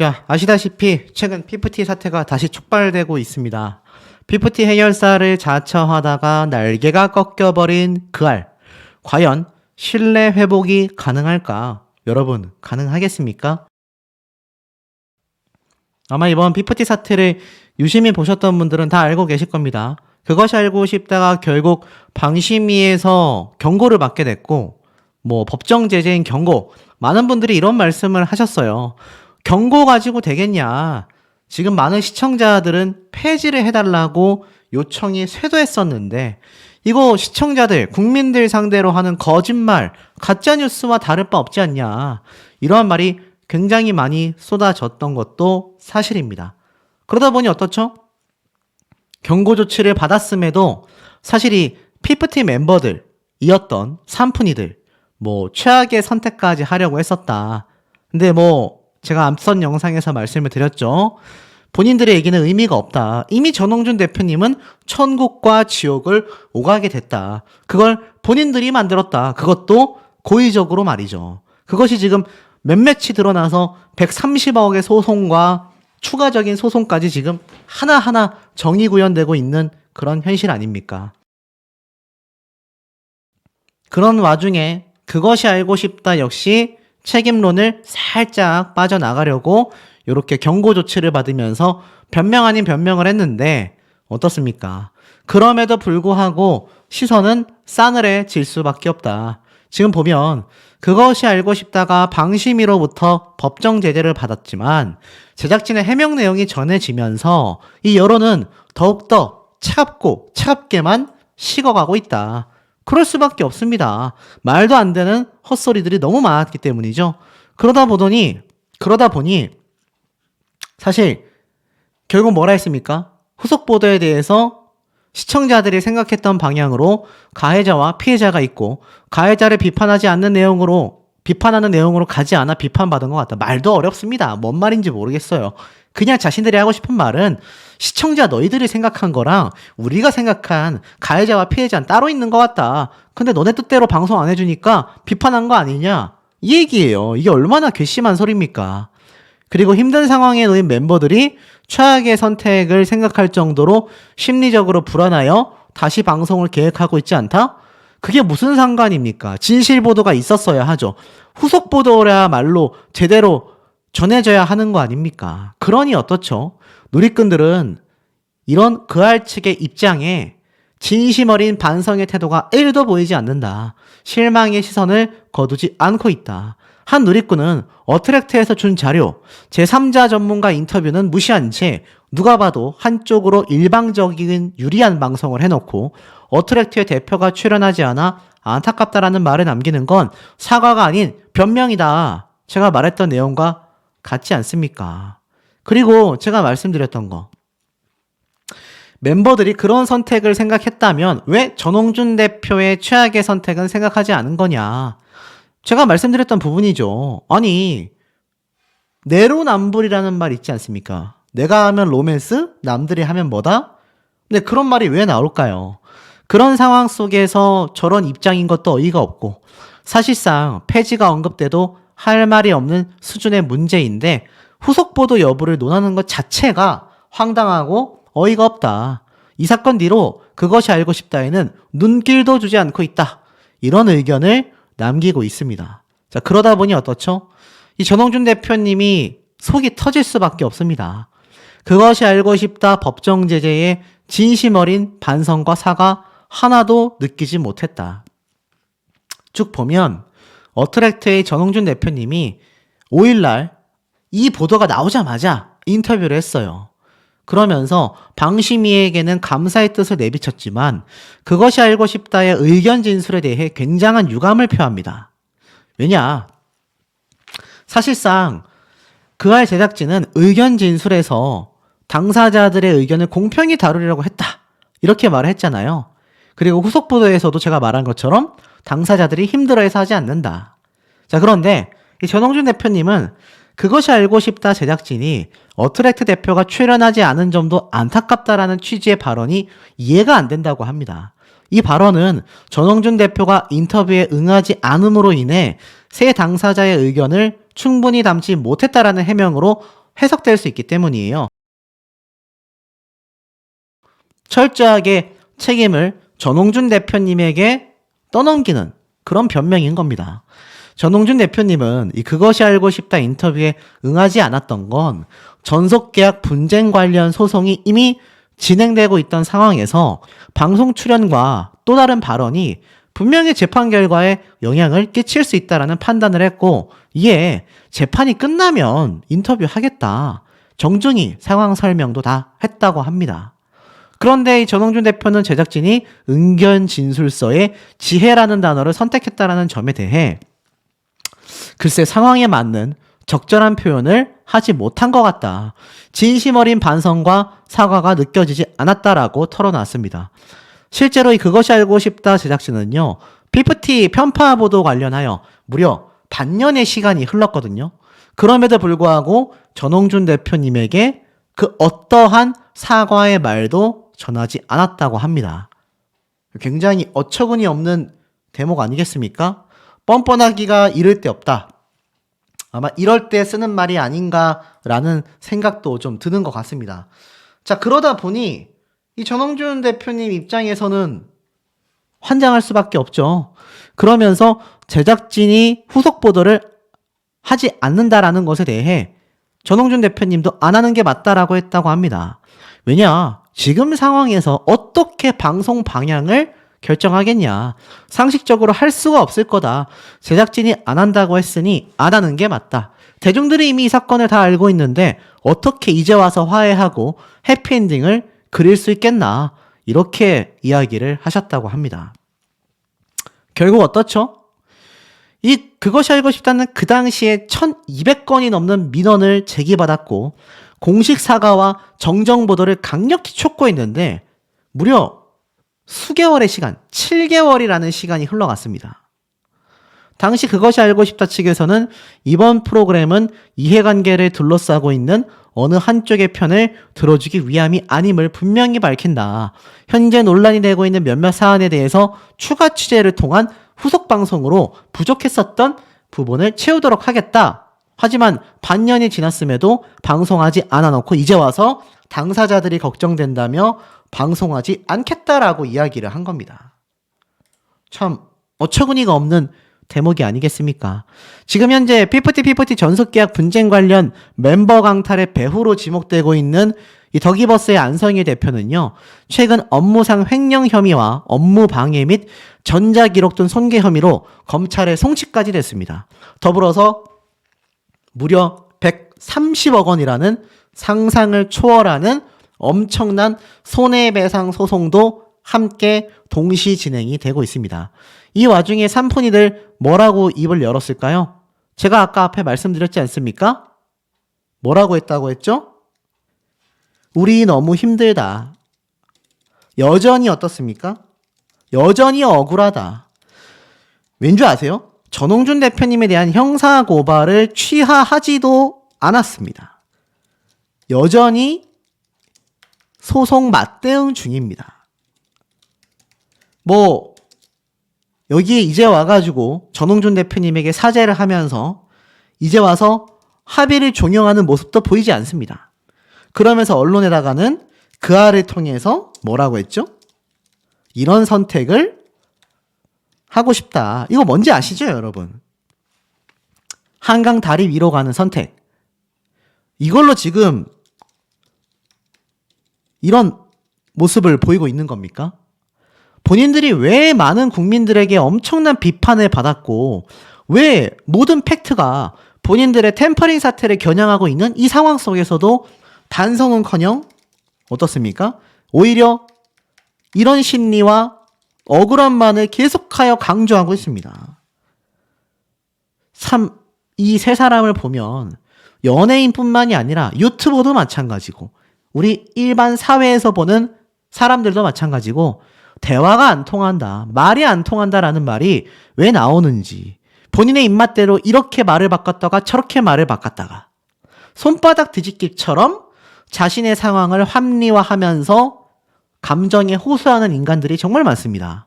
자, 아시다시피 최근 피프티 사태가 다시 촉발되고 있습니다. 피프티 해결사를 자처하다가 날개가 꺾여버린 그 알. 과연 신뢰 회복이 가능할까? 여러분, 가능하겠습니까? 아마 이번 피프티 사태를 유심히 보셨던 분들은 다 알고 계실 겁니다. 그것이 알고 싶다가 결국 방심위에서 경고를 받게 됐고, 법정 제재인 경고. 많은 분들이 이런 말씀을 하셨어요. 경고 가지고 되겠냐? 지금 많은 시청자들은 폐지를 해달라고 요청이 쇄도했었는데, 이거 시청자들, 국민들 상대로 하는 거짓말, 가짜뉴스와 다를 바 없지 않냐? 이러한 말이 굉장히 많이 쏟아졌던 것도 사실입니다. 그러다 보니 어떻죠? 경고 조치를 받았음에도 사실 이 피프티 멤버들이었던 산푼이들, 최악의 선택까지 하려고 했었다. 근데 제가 앞선 영상에서 말씀을 드렸죠. 본인들의 얘기는 의미가 없다. 이미 전홍준 대표님은 천국과 지옥을 오가게 됐다. 그걸 본인들이 만들었다. 그것도 고의적으로 말이죠. 그것이 지금 몇몇이 드러나서 130억의 소송과 추가적인 소송까지 지금 하나하나 정의구현되고 있는 그런 현실 아닙니까? 그런 와중에 그것이 알고 싶다 역시 책임론을 살짝 빠져나가려고 이렇게 경고 조치를 받으면서 변명 아닌 변명을 했는데 어떻습니까? 그럼에도 불구하고 시선은 싸늘해질 수밖에 없다. 지금 보면 그것이 알고 싶다가 방심위로부터 법정 제재를 받았지만 제작진의 해명 내용이 전해지면서 이 여론은 더욱더 차갑게만 식어가고 있다. 그럴 수밖에 없습니다. 말도 안 되는 헛소리들이 너무 많았기 때문이죠. 그러다 보니 사실 결국 뭐라 했습니까? 후속 보도에 대해서 시청자들이 생각했던 방향으로 가해자와 피해자가 있고 가해자를 비판하는 내용으로 가지 않아 비판받은 것 같다. 말도 어렵습니다. 뭔 말인지 모르겠어요. 그냥 자신들이 하고 싶은 말은 시청자 너희들이 생각한 거랑 우리가 생각한 가해자와 피해자는 따로 있는 것 같다. 근데 너네 뜻대로 방송 안 해주니까 비판한 거 아니냐? 이 얘기예요. 이게 얼마나 괘씸한 소리입니까? 그리고 힘든 상황에 놓인 멤버들이 최악의 선택을 생각할 정도로 심리적으로 불안하여 다시 방송을 계획하고 있지 않다? 그게 무슨 상관입니까? 진실 보도가 있었어야 하죠. 후속 보도야말로 제대로 전해져야 하는 거 아닙니까? 그러니 어떻죠? 누리꾼들은 이런 그알 측의 입장에 진심 어린 반성의 태도가 1도 보이지 않는다. 실망의 시선을 거두지 않고 있다. 한 누리꾼은 어트랙트에서 준 자료, 제3자 전문가 인터뷰는 무시한 채 누가 봐도 한쪽으로 일방적인 유리한 방송을 해놓고 어트랙트의 대표가 출연하지 않아 안타깝다라는 말을 남기는 건 사과가 아닌 변명이다. 제가 말했던 내용과 같지 않습니까? 그리고 제가 말씀드렸던 거. 멤버들이 그런 선택을 생각했다면 왜 전홍준 대표의 최악의 선택은 생각하지 않은 거냐? 제가 말씀드렸던 부분이죠. 아니, 내로남불이라는 말 있지 않습니까? 내가 하면 로맨스, 남들이 하면 뭐다? 근데 그런 말이 왜 나올까요? 그런 상황 속에서 저런 입장인 것도 어이가 없고 사실상 폐지가 언급돼도 할 말이 없는 수준의 문제인데 후속 보도 여부를 논하는 것 자체가 황당하고 어이가 없다. 이 사건 뒤로 그것이 알고 싶다에는 눈길도 주지 않고 있다. 이런 의견을 남기고 있습니다. 자, 그러다 보니 어떻죠? 이 전홍준 대표님이 속이 터질 수밖에 없습니다. 그것이 알고 싶다 법정 제재에 진심 어린 반성과 사과 하나도 느끼지 못했다. 쭉 보면 어트랙트의 전홍준 대표님이 5일날 이 보도가 나오자마자 인터뷰를 했어요. 그러면서 방심위에게는 감사의 뜻을 내비쳤지만 그것이 알고 싶다의 의견 진술에 대해 굉장한 유감을 표합니다. 왜냐? 사실상 그알 제작진은 의견 진술에서 당사자들의 의견을 공평히 다루려고 했다. 이렇게 말을 했잖아요. 그리고 후속 보도에서도 제가 말한 것처럼 당사자들이 힘들어해서 하지 않는다. 자, 그런데 이 전홍준 대표님은 그것이 알고 싶다 제작진이 어트랙트 대표가 출연하지 않은 점도 안타깝다라는 취지의 발언이 이해가 안 된다고 합니다. 이 발언은 전홍준 대표가 인터뷰에 응하지 않음으로 인해 세 당사자의 의견을 충분히 담지 못했다라는 해명으로 해석될 수 있기 때문이에요. 철저하게 책임을 전홍준 대표님에게 떠넘기는 그런 변명인 겁니다. 전홍준 대표님은 이 그것이 알고 싶다 인터뷰에 응하지 않았던 건 전속계약 분쟁 관련 소송이 이미 진행되고 있던 상황에서 방송 출연과 또 다른 발언이 분명히 재판 결과에 영향을 끼칠 수 있다라는 판단을 했고, 이에 재판이 끝나면 인터뷰 하겠다, 정중히 상황 설명도 다 했다고 합니다. 그런데 이 전홍준 대표는 제작진이 은견 진술서에 지혜라는 단어를 선택했다라는 점에 대해 글쎄 상황에 맞는 적절한 표현을 하지 못한 것 같다, 진심 어린 반성과 사과가 느껴지지 않았다라고 털어놨습니다. 실제로 이 그것이 알고 싶다 제작진은요, PPT 편파 보도 관련하여 무려 반년의 시간이 흘렀거든요. 그럼에도 불구하고 전홍준 대표님에게 그 어떠한 사과의 말도 전하지 않았다고 합니다. 굉장히 어처구니 없는 대목 아니겠습니까? 뻔뻔하기가 이를 데 없다. 아마 이럴 때 쓰는 말이 아닌가라는 생각도 좀 드는 것 같습니다. 자, 그러다 보니 이 전홍준 대표님 입장에서는 환장할 수밖에 없죠. 그러면서 제작진이 후속 보도를 하지 않는다라는 것에 대해 전홍준 대표님도 안 하는 게 맞다라고 했다고 합니다. 왜냐? 지금 상황에서 어떻게 방송 방향을 결정하겠냐. 상식적으로 할 수가 없을 거다. 제작진이 안 한다고 했으니 안 하는 게 맞다. 대중들이 이미 이 사건을 다 알고 있는데 어떻게 이제 와서 화해하고 해피엔딩을 그릴 수 있겠나. 이렇게 이야기를 하셨다고 합니다. 결국 어떻죠? 이 그것이 알고 싶다는 그 당시에 1200건이 넘는 민원을 제기받았고 공식 사과와 정정 보도를 강력히 촉구했는데 무려 수개월의 시간, 7개월이라는 시간이 흘러갔습니다. 당시 그것이 알고 싶다 측에서는 이번 프로그램은 이해관계를 둘러싸고 있는 어느 한쪽의 편을 들어주기 위함이 아님을 분명히 밝힌다. 현재 논란이 되고 있는 몇몇 사안에 대해서 추가 취재를 통한 후속 방송으로 부족했었던 부분을 채우도록 하겠다. 하지만 반년이 지났음에도 방송하지 않아놓고 이제 와서 당사자들이 걱정된다며 방송하지 않겠다라고 이야기를 한 겁니다. 참 어처구니가 없는 대목이 아니겠습니까? 지금 현재 피프티 전속계약 분쟁 관련 멤버 강탈의 배후로 지목되고 있는 이 더기버스의 안성희 대표는요, 최근 업무상 횡령 혐의와 업무 방해 및 전자기록 등 손괴 혐의로 검찰에 송치까지 됐습니다. 더불어서 무려 130억 원이라는 상상을 초월하는 엄청난 손해배상 소송도 함께 동시 진행이 되고 있습니다. 이 와중에 삼푼이들 뭐라고 입을 열었을까요? 제가 아까 앞에 말씀드렸지 않습니까? 뭐라고 했다고 했죠? 우리 너무 힘들다. 여전히 어떻습니까? 여전히 억울하다. 왠지 아세요? 전홍준 대표님에 대한 형사 고발을 취하하지도 않았습니다. 여전히 소송 맞대응 중입니다. 여기에 이제 와가지고 전홍준 대표님에게 사죄를 하면서 이제 와서 합의를 종용하는 모습도 보이지 않습니다. 그러면서 언론에다가는 그 알을 통해서 뭐라고 했죠? 이런 선택을 하고 싶다. 이거 뭔지 아시죠, 여러분? 한강 다리 위로 가는 선택. 이걸로 지금 이런 모습을 보이고 있는 겁니까? 본인들이 왜 많은 국민들에게 엄청난 비판을 받았고 왜 모든 팩트가 본인들의 템퍼링 사태를 겨냥하고 있는 이 상황 속에서도 단성은커녕 어떻습니까? 오히려 이런 심리와 억울함만을 계속하여 강조하고 있습니다. 이 세 사람을 보면 연예인뿐만이 아니라 유튜버도 마찬가지고 우리 일반 사회에서 보는 사람들도 마찬가지고 대화가 안 통한다, 말이 안 통한다라는 말이 왜 나오는지, 본인의 입맛대로 이렇게 말을 바꿨다가 저렇게 말을 바꿨다가 손바닥 뒤집기처럼 자신의 상황을 합리화하면서 감정에 호소하는 인간들이 정말 많습니다.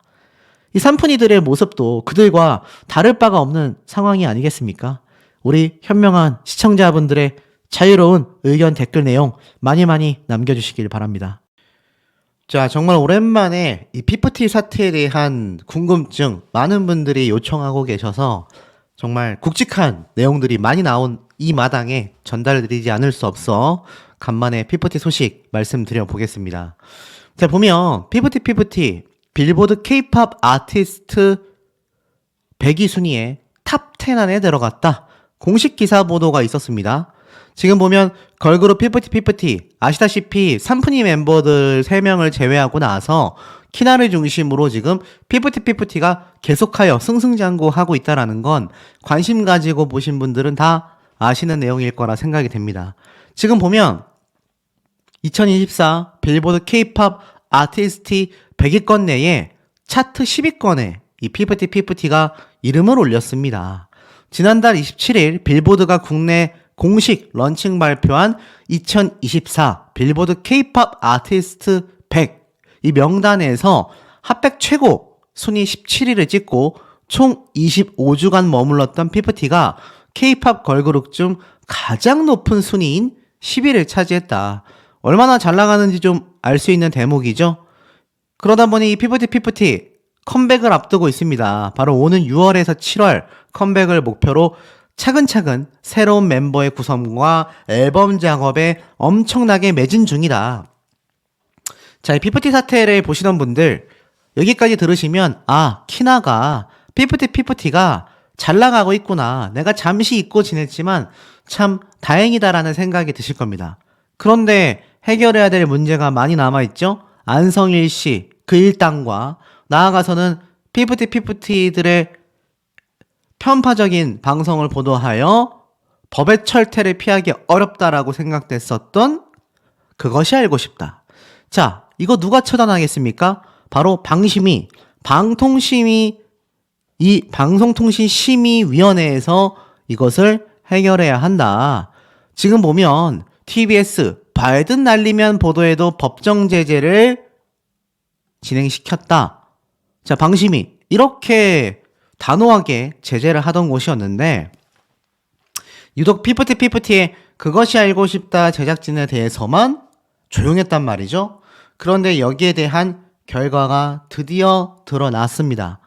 이 산푼이들의 모습도 그들과 다를 바가 없는 상황이 아니겠습니까? 우리 현명한 시청자분들의 자유로운 의견 댓글 내용 많이 많이 남겨주시길 바랍니다. 자, 정말 오랜만에 이 피프티 사태에 대한 궁금증 많은 분들이 요청하고 계셔서 정말 굵직한 내용들이 많이 나온 이 마당에 전달드리지 않을 수 없어 간만에 피프티 소식 말씀드려 보겠습니다. 자, 보면 피프티 빌보드 K-팝 아티스트 100위 순위에 탑 10 안에 들어갔다. 공식 기사 보도가 있었습니다. 지금 보면 걸그룹 피프티 아시다시피 3분위 멤버들 3명을 제외하고 나서 키나를 중심으로 지금 피프티가 계속하여 승승장구하고 있다는 건 관심 가지고 보신 분들은 다 아시는 내용일 거라 생각이 됩니다. 지금 보면 2024 빌보드 K-팝 아티스트 100위권 내에 차트 10위권에 이 피프티가 이름을 올렸습니다. 지난달 27일 빌보드가 국내 공식 런칭 발표한 2024 빌보드 K-팝 아티스트 100 이 명단에서 핫백 최고 순위 17위를 찍고 총 25주간 머물렀던 피프티가 K-팝 걸그룹 중 가장 높은 순위인 10위를 차지했다. 얼마나 잘 나가는지 좀 알 수 있는 대목이죠. 그러다 보니 이 피프티 컴백을 앞두고 있습니다. 바로 오는 6월에서 7월 컴백을 목표로 차근차근 새로운 멤버의 구성과 앨범 작업에 엄청나게 매진 중이다. 자, 이 피프티 사태를 보시던 분들 여기까지 들으시면 키나가 피프티가 잘 나가고 있구나. 내가 잠시 잊고 지냈지만 참 다행이다라는 생각이 드실 겁니다. 그런데 해결해야 될 문제가 많이 남아있죠. 안성일 씨, 그 일당과 나아가서는 피프티들의 편파적인 방송을 보도하여 법의 철퇴를 피하기 어렵다라고 생각됐었던 그것이 알고 싶다. 자, 이거 누가 처단하겠습니까? 바로 이 방송통신심의위원회에서 이것을 해결해야 한다. 지금 보면 TBS 바이든 날리면 보도에도 법정 제재를 진행시켰다. 자, 방심이 이렇게 단호하게 제재를 하던 곳이었는데 유독 피프티의 그것이 알고 싶다 제작진에 대해서만 조용했단 말이죠. 그런데 여기에 대한 결과가 드디어 드러났습니다.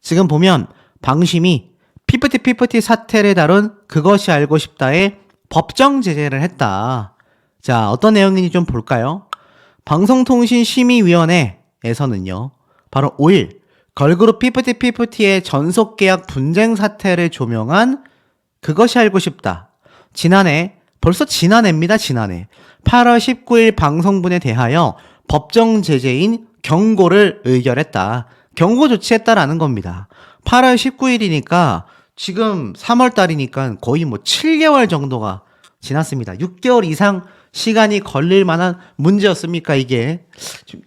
지금 보면 방심이 피프티 사태를 다룬 그것이 알고 싶다에 법정 제재를 했다. 자, 어떤 내용인지 좀 볼까요? 방송통신심의위원회에서는요, 바로 5일 걸그룹 피프티의 전속계약 분쟁 사태를 조명한 그것이 알고 싶다. 벌써 지난해입니다. 지난해 8월 19일 방송분에 대하여 법정 제재인 경고를 의결했다. 경고 조치했다라는 겁니다. 8월 19일이니까 지금 3월 달이니까 거의 7개월 정도가 지났습니다. 6개월 이상 시간이 걸릴 만한 문제였습니까? 이게 좀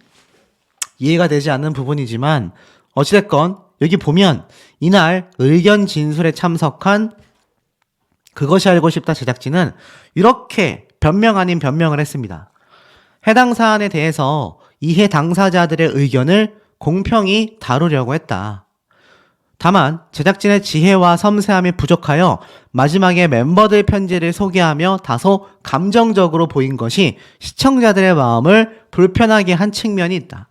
이해가 되지 않는 부분이지만 어찌됐건 여기 보면 이날 의견 진술에 참석한 그것이 알고 싶다 제작진은 이렇게 변명 아닌 변명을 했습니다. 해당 사안에 대해서 이해 당사자들의 의견을 공평히 다루려고 했다. 다만 제작진의 지혜와 섬세함이 부족하여 마지막에 멤버들 편지를 소개하며 다소 감정적으로 보인 것이 시청자들의 마음을 불편하게 한 측면이 있다.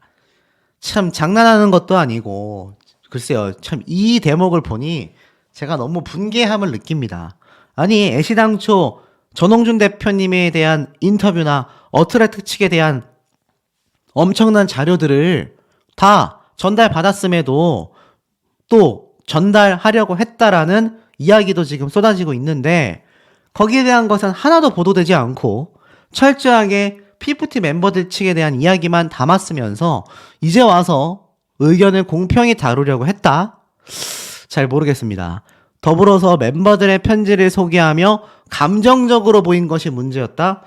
참 장난하는 것도 아니고 글쎄요, 참 이 대목을 보니 제가 너무 분개함을 느낍니다. 아니, 애시당초 전홍준 대표님에 대한 인터뷰나 어트랙트 측에 대한 엄청난 자료들을 다 전달받았음에도 또 전달하려고 했다라는 이야기도 지금 쏟아지고 있는데 거기에 대한 것은 하나도 보도되지 않고 철저하게 피프티 멤버들 측에 대한 이야기만 담았으면서 이제 와서 의견을 공평히 다루려고 했다? 잘 모르겠습니다. 더불어서 멤버들의 편지를 소개하며 감정적으로 보인 것이 문제였다?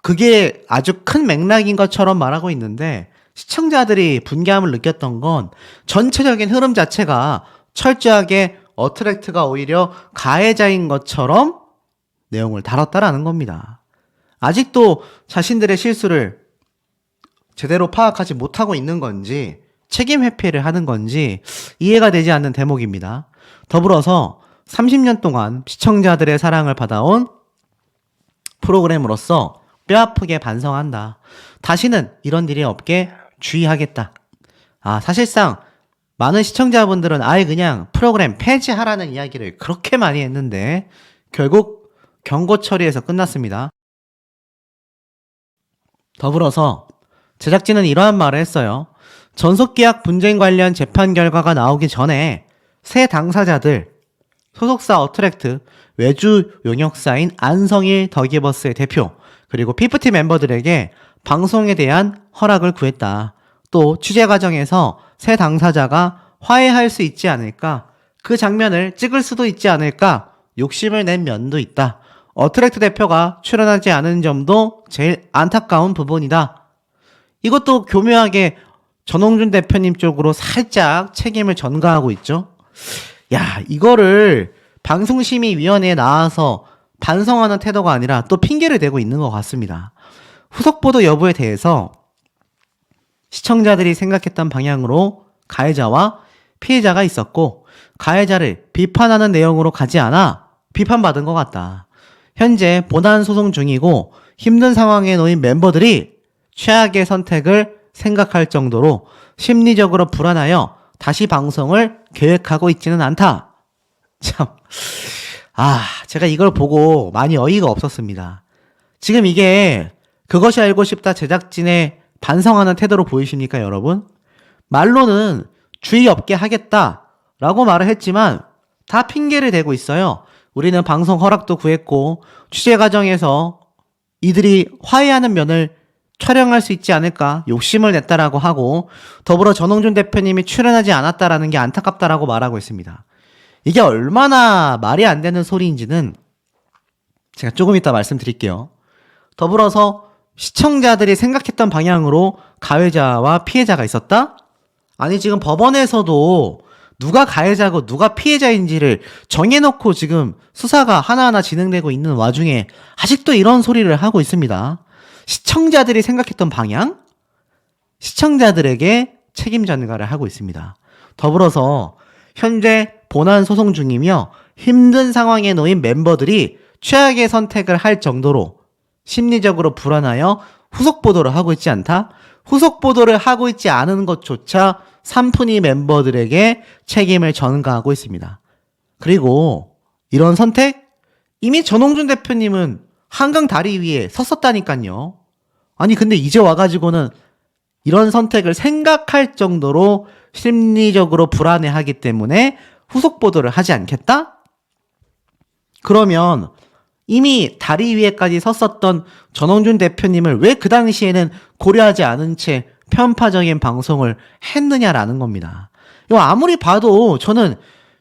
그게 아주 큰 맥락인 것처럼 말하고 있는데 시청자들이 분개함을 느꼈던 건 전체적인 흐름 자체가 철저하게 어트랙트가 오히려 가해자인 것처럼 내용을 다뤘다라는 겁니다. 아직도 자신들의 실수를 제대로 파악하지 못하고 있는 건지 책임 회피를 하는 건지 이해가 되지 않는 대목입니다. 더불어서 30년 동안 시청자들의 사랑을 받아온 프로그램으로서 뼈아프게 반성한다. 다시는 이런 일이 없게 주의하겠다. 사실상 많은 시청자분들은 아예 그냥 프로그램 폐지하라는 이야기를 그렇게 많이 했는데 결국 경고 처리에서 끝났습니다. 더불어서 제작진은 이러한 말을 했어요. 전속계약 분쟁 관련 재판 결과가 나오기 전에 새 당사자들, 소속사 어트랙트, 외주 용역사인 안성일 더기버스의 대표, 그리고 피프티 멤버들에게 방송에 대한 허락을 구했다. 또 취재 과정에서 새 당사자가 화해할 수 있지 않을까, 그 장면을 찍을 수도 있지 않을까 욕심을 낸 면도 있다. 어트랙트 대표가 출연하지 않은 점도 제일 안타까운 부분이다. 이것도 교묘하게 전홍준 대표님 쪽으로 살짝 책임을 전가하고 있죠. 이거를 방송심의위원회에 나와서 반성하는 태도가 아니라 또 핑계를 대고 있는 것 같습니다. 후속보도 여부에 대해서 시청자들이 생각했던 방향으로 가해자와 피해자가 있었고 가해자를 비판하는 내용으로 가지 않아 비판받은 것 같다. 현재 본안 소송 중이고 힘든 상황에 놓인 멤버들이 최악의 선택을 생각할 정도로 심리적으로 불안하여 다시 방송을 계획하고 있지는 않다. 참, 제가 이걸 보고 많이 어이가 없었습니다. 지금 이게 그것이 알고 싶다 제작진의 반성하는 태도로 보이십니까, 여러분? 말로는 주의 없게 하겠다라고 말을 했지만 다 핑계를 대고 있어요. 우리는 방송 허락도 구했고 취재 과정에서 이들이 화해하는 면을 촬영할 수 있지 않을까 욕심을 냈다라고 하고 더불어 전홍준 대표님이 출연하지 않았다라는 게 안타깝다라고 말하고 있습니다. 이게 얼마나 말이 안 되는 소리인지는 제가 조금 이따 말씀드릴게요. 더불어서 시청자들이 생각했던 방향으로 가해자와 피해자가 있었다? 아니 지금 법원에서도 누가 가해자고 누가 피해자인지를 정해놓고 지금 수사가 하나하나 진행되고 있는 와중에 아직도 이런 소리를 하고 있습니다. 시청자들이 생각했던 방향? 시청자들에게 책임 전가를 하고 있습니다. 더불어서 현재 본안 소송 중이며 힘든 상황에 놓인 멤버들이 최악의 선택을 할 정도로 심리적으로 불안하여 후속 보도를 하고 있지 않다? 후속 보도를 하고 있지 않은 것조차 삼푼이 멤버들에게 책임을 전가하고 있습니다. 그리고 이런 선택? 이미 전홍준 대표님은 한강 다리 위에 섰었다니까요. 아니 근데 이제 와가지고는 이런 선택을 생각할 정도로 심리적으로 불안해하기 때문에 후속 보도를 하지 않겠다? 그러면 이미 다리 위에까지 섰었던 전홍준 대표님을 왜 그 당시에는 고려하지 않은 채 편파적인 방송을 했느냐라는 겁니다. 이거 아무리 봐도 저는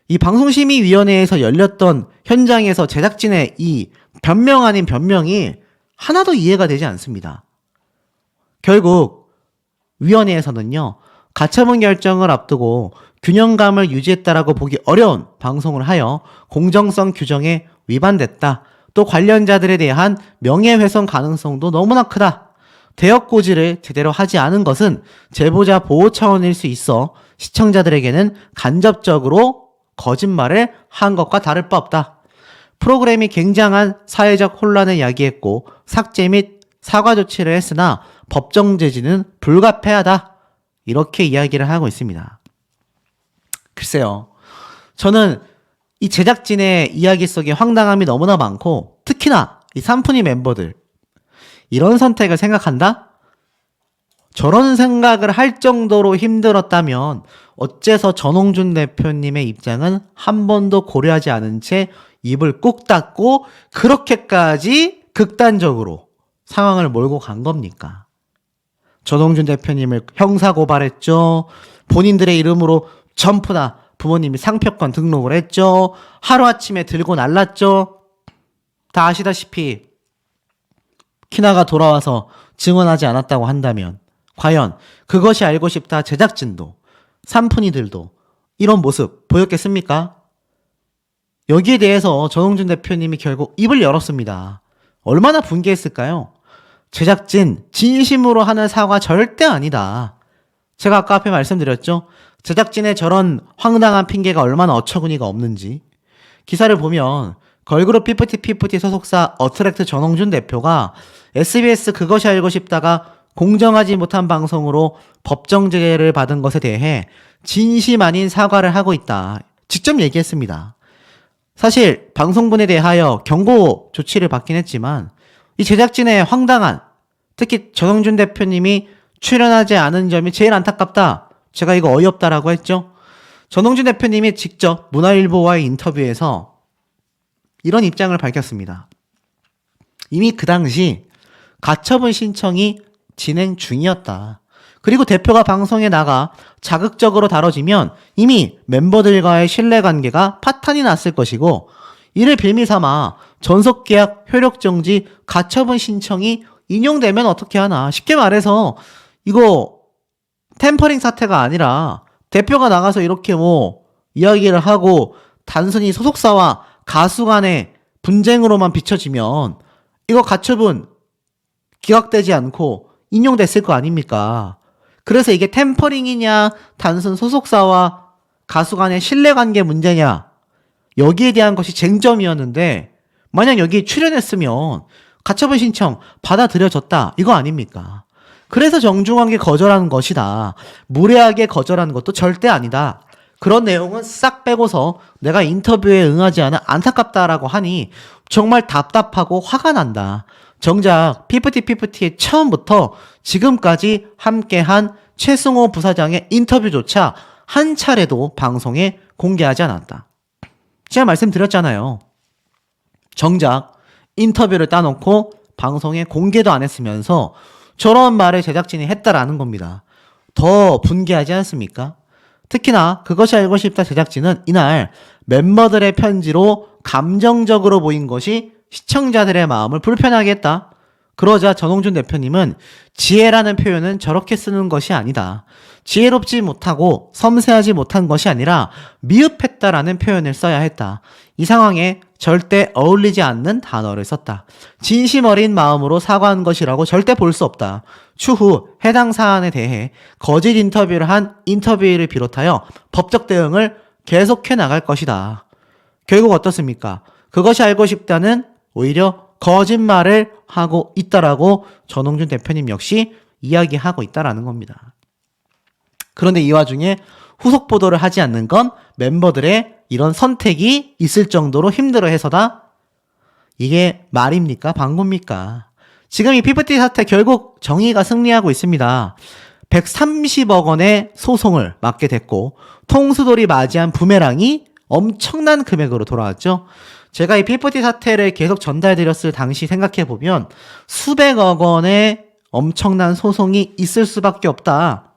이 방송심의위원회에서 열렸던 현장에서 제작진의 이 변명 아닌 변명이 하나도 이해가 되지 않습니다. 결국 위원회에서는요, 가처분 결정을 앞두고 균형감을 유지했다라고 보기 어려운 방송을 하여 공정성 규정에 위반됐다. 또 관련자들에 대한 명예훼손 가능성도 너무나 크다. 대역 고지를 제대로 하지 않은 것은 제보자 보호 차원일 수 있어 시청자들에게는 간접적으로 거짓말을 한 것과 다를 바 없다. 프로그램이 굉장한 사회적 혼란을 야기했고 삭제 및 사과 조치를 했으나 법정 제지는 불가피하다. 이렇게 이야기를 하고 있습니다. 글쎄요. 저는 이 제작진의 이야기 속에 황당함이 너무나 많고 특히나 이 삼푼이 멤버들 이런 선택을 생각한다? 저런 생각을 할 정도로 힘들었다면 어째서 전홍준 대표님의 입장은 한 번도 고려하지 않은 채 입을 꾹 닫고 그렇게까지 극단적으로 상황을 몰고 간 겁니까? 전홍준 대표님을 형사고발했죠. 본인들의 이름으로 전부 다 부모님이 상표권 등록을 했죠. 하루아침에 들고 날랐죠. 다 아시다시피 키나가 돌아와서 증언하지 않았다고 한다면 과연 그것이 알고 싶다 제작진도 삼푼이들도 이런 모습 보였겠습니까? 여기에 대해서 전홍준 대표님이 결국 입을 열었습니다. 얼마나 분개했을까요? 제작진 진심으로 하는 사과 절대 아니다. 제가 아까 앞에 말씀드렸죠. 제작진의 저런 황당한 핑계가 얼마나 어처구니가 없는지. 기사를 보면 걸그룹 피프티 소속사 어트랙트 전홍준 대표가 SBS 그것이 알고 싶다가 공정하지 못한 방송으로 법정제재를 받은 것에 대해 진심 아닌 사과를 하고 있다. 직접 얘기했습니다. 사실 방송분에 대하여 경고 조치를 받긴 했지만 이 제작진의 황당한, 특히 전홍준 대표님이 출연하지 않은 점이 제일 안타깝다. 제가 이거 어이없다라고 했죠. 전홍준 대표님이 직접 문화일보와의 인터뷰에서 이런 입장을 밝혔습니다. 이미 그 당시 가처분 신청이 진행 중이었다. 그리고 대표가 방송에 나가 자극적으로 다뤄지면 이미 멤버들과의 신뢰관계가 파탄이 났을 것이고 이를 빌미 삼아 전속계약 효력정지 가처분 신청이 인용되면 어떻게 하나. 쉽게 말해서 이거 템퍼링 사태가 아니라 대표가 나가서 이렇게 이야기를 하고 단순히 소속사와 가수 간의 분쟁으로만 비춰지면 이거 가처분 기각되지 않고 인용됐을 거 아닙니까? 그래서 이게 템퍼링이냐 단순 소속사와 가수 간의 신뢰관계 문제냐 여기에 대한 것이 쟁점이었는데 만약 여기 출연했으면 가처분 신청 받아들여졌다 이거 아닙니까? 그래서 정중하게 거절하는 것이다. 무례하게 거절하는 것도 절대 아니다. 그런 내용은 싹 빼고서 내가 인터뷰에 응하지 않아 안타깝다라고 하니 정말 답답하고 화가 난다. 정작 피프티의 처음부터 지금까지 함께한 최승호 부사장의 인터뷰조차 한 차례도 방송에 공개하지 않았다. 제가 말씀드렸잖아요. 정작 인터뷰를 따놓고 방송에 공개도 안 했으면서 저런 말을 제작진이 했다라는 겁니다. 더 분개하지 않습니까? 특히나 그것이 알고 싶다 제작진은 이날 멤버들의 편지로 감정적으로 보인 것이 시청자들의 마음을 불편하게 했다. 그러자 전홍준 대표님은 지혜라는 표현은 저렇게 쓰는 것이 아니다. 지혜롭지 못하고 섬세하지 못한 것이 아니라 미흡했다라는 표현을 써야 했다. 이 상황에 절대 어울리지 않는 단어를 썼다. 진심 어린 마음으로 사과한 것이라고 절대 볼 수 없다. 추후 해당 사안에 대해 거짓 인터뷰를 한 인터뷰를 비롯하여 법적 대응을 계속해 나갈 것이다. 결국 어떻습니까? 그것이 알고 싶다는 오히려 거짓말을 하고 있다라고 전홍준 대표님 역시 이야기하고 있다라는 겁니다. 그런데 이 와중에 후속 보도를 하지 않는 건 멤버들의 이런 선택이 있을 정도로 힘들어해서다? 이게 말입니까? 방구입니까? 지금 이 피프티 사태 결국 정의가 승리하고 있습니다. 130억 원의 소송을 맡게 됐고 통수돌이 맞이한 부메랑이 엄청난 금액으로 돌아왔죠. 제가 이 피프티 사태를 계속 전달드렸을 당시 생각해보면 수백억 원의 엄청난 소송이 있을 수밖에 없다.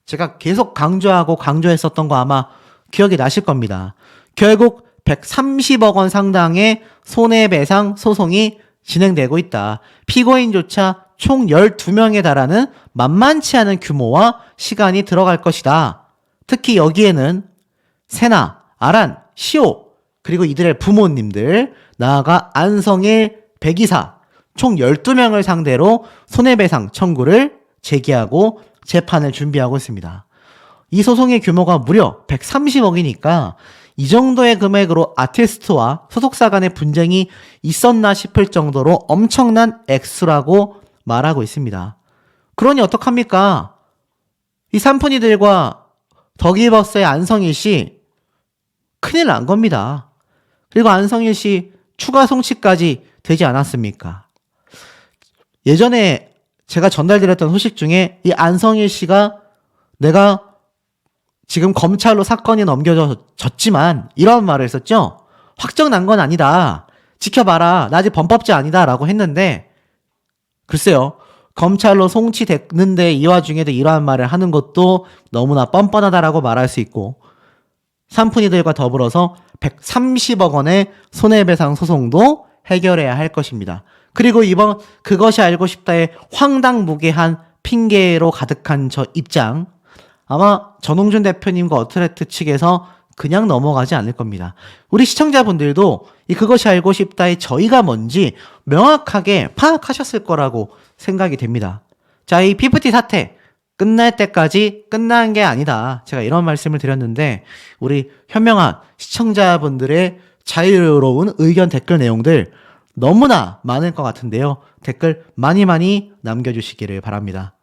제가 계속 강조했었던 거 아마 기억이 나실 겁니다. 결국 130억 원 상당의 손해배상 소송이 진행되고 있다. 피고인조차 총 12명에 달하는 만만치 않은 규모와 시간이 들어갈 것이다. 특히 여기에는 세나, 아란, 시오, 그리고 이들의 부모님들, 나아가 안성일, 백이사 총 12명을 상대로 손해배상 청구를 제기하고 재판을 준비하고 있습니다. 이 소송의 규모가 무려 130억이니까 이 정도의 금액으로 아티스트와 소속사 간의 분쟁이 있었나 싶을 정도로 엄청난 액수라고 말하고 있습니다. 그러니 어떡합니까? 이 산푼이들과 더기버스의 안성일 씨 큰일 난 겁니다. 그리고 안성일 씨 추가 송치까지 되지 않았습니까? 예전에 제가 전달드렸던 소식 중에 이 안성일 씨가 내가 지금 검찰로 사건이 넘겨졌지만 이런 말을 했었죠. 확정 난 건 아니다. 지켜봐라. 나 아직 범법자 아니다. 라고 했는데 글쎄요. 검찰로 송치됐는데 이 와중에도 이러한 말을 하는 것도 너무나 뻔뻔하다라고 말할 수 있고 산푼이들과 더불어서 130억 원의 손해배상 소송도 해결해야 할 것입니다. 그리고 이번 그것이 알고 싶다의 황당무계한 핑계로 가득한 저 입장 아마 전홍준 대표님과 어트랙트 측에서 그냥 넘어가지 않을 겁니다. 우리 시청자분들도 이 그것이 알고 싶다의 저희가 뭔지 명확하게 파악하셨을 거라고 생각이 됩니다. 자, 이 피프티 사태 끝날 때까지 끝난 게 아니다. 제가 이런 말씀을 드렸는데 우리 현명한 시청자분들의 자유로운 의견 댓글 내용들 너무나 많을 것 같은데요. 댓글 많이 많이 남겨주시기를 바랍니다.